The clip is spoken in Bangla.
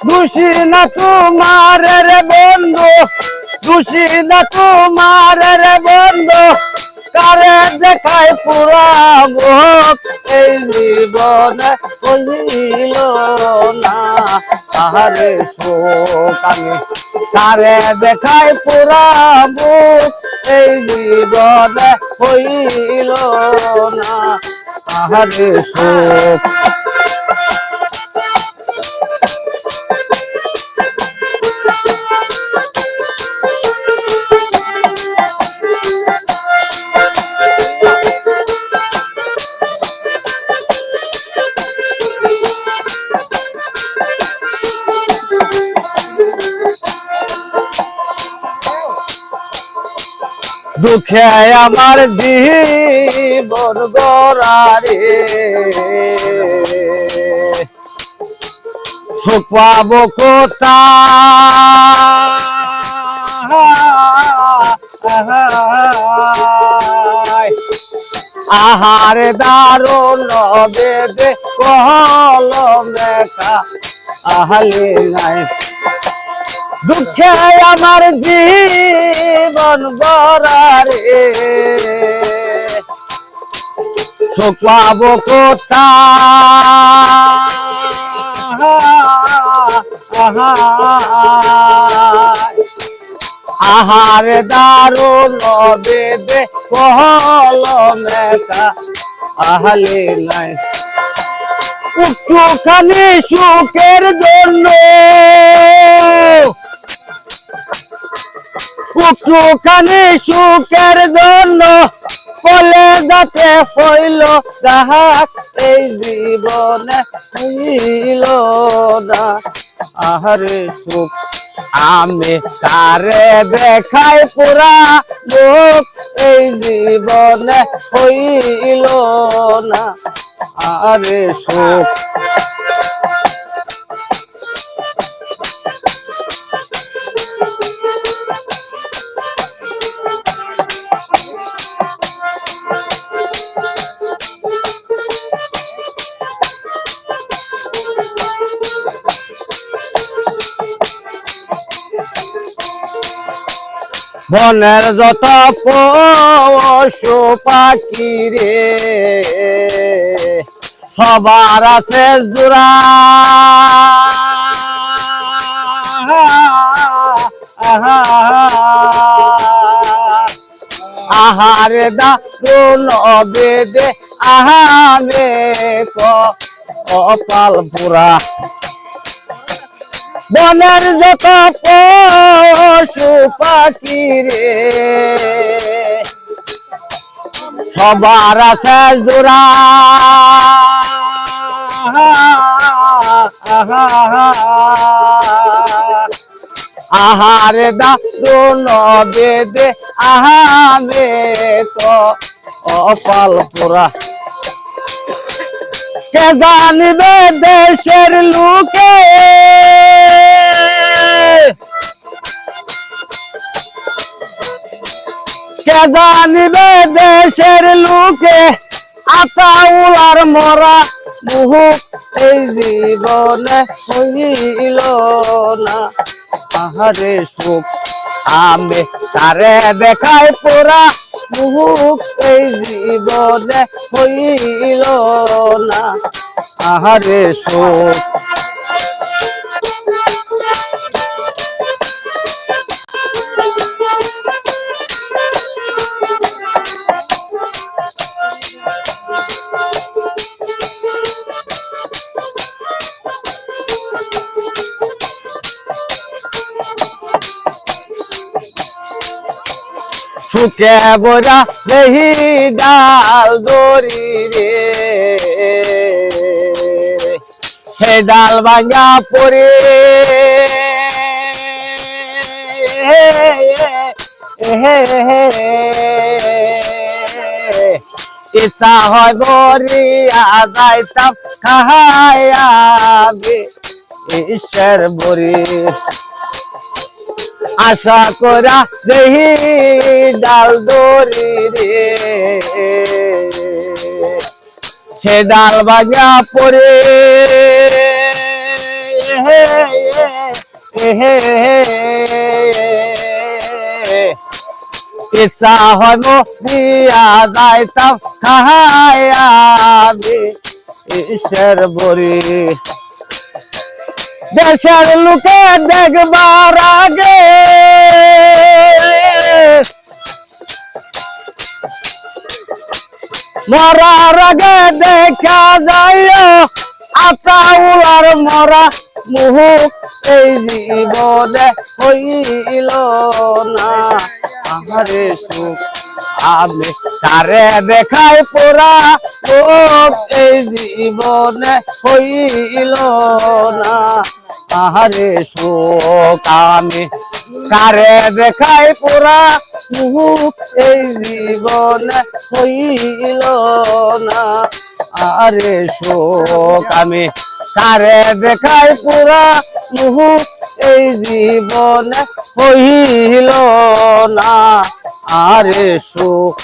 দোষী না তোমার রে বন্ধু, দোষী না তোমার রে বন্ধু, কারে দেখায় পুরাবো এই জীবনে হইল না আহারে শোক আমি, কারে দেখায় পুরাবো এই জীবনে হইল না আহারে শোক। দুঃখে আমার জীবন গড়ারে সুখ পাবো কোথায়, আহারে দারুণ বেদে কলমে আহলে নাই। দুঃখে আমার জীবন গড়ারে সুখ পাবো কোথায়, আহারে দারুণ বেদে কলমে আহলে নাই। একটুখানি সুখের জন্য, একটুখানি সুখের জন্য কলে যাতে হইল যাহা এই জীবনে হইল না আহারে সুখ আমি, কারে দেখাই পুরা লোক এই জীবনে হইল না আরে সুখ। বনের যত পশু পাখি রে সবার আছে জোড়া, আহারে দারুণ বেদে আহারে কপাল পুরা। বনের যত পশু পাখি রে সবার আছে জোড়া, আহারে দারুণ বেদে আহারে কপাল পুরা। কে জানিবে দেশের লোকে, কে জানিবে দেশের লোকে আতাউলার মরা মুহুক এই জীবনে হইল না আহারে সুখ আমি, তারে দেখাই পুরা মুহুক এই জীবনে হইল না আহারে সুখ। সুখে বরা দেহি ডাল দড়ি রে সেই ডাল ভাঙা পড়ে ইচ্ছা হয় বরিয়া যাইতাম খাইয়া ঈশ্বর বরি, আশা করা দেহি ডাল দড়ি রে সে ডাল ভাঙা পরে ইচ্ছা হয় মরিয়া যাইতাম খাইয়া বিষের বড়ি দেশের লোকে দেখবার আগে মরার আগে দেখা যায় আতাউলার মরা মুহ এই জীবনে হইল না আমারে সুখ আমি তারে দেখাই পোড়া লোক এই জীবনে হইল না আহারে সুখ আমি তারে দেখাই পোড়া মুখ এই জীবনে হইল না আরে সুখ আমি তারে দেখাই পুরা মুখ এই জীবনে হইল না আরে সুখ